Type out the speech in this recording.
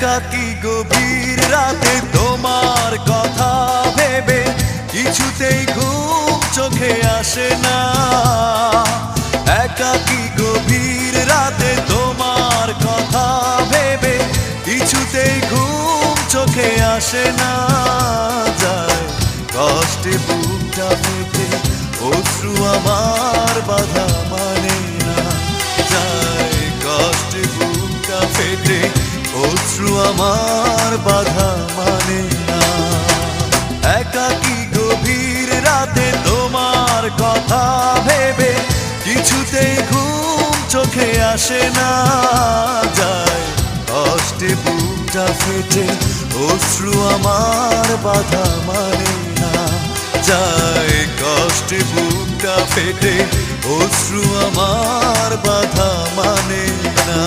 একাকী গভীর রাতে তোমার কথা ভেবে কিছুতেই ঘুম চোখে আসে না। একাকী গভীর রাতে তোমার কথা ভেবে কিছুতেই ঘুম চোখে আসে না। যায় কষ্টে বুকটা ফেটে অশ্রু আমার বাধা মানে না। যায় কষ্টে বুকটা ফেটে অশ্রু আমার বাধা মানে না। একাকী গভীর রাতে তোমার কথা ভেবে কিছুতেই ঘুম চোখে আসে না। যায় কষ্টে বুকটা ফেটে অশ্রু আমার বাধা মানে না। যায় কষ্টে বুকটা ফেটে অশ্রু আমার বাধা মানে না।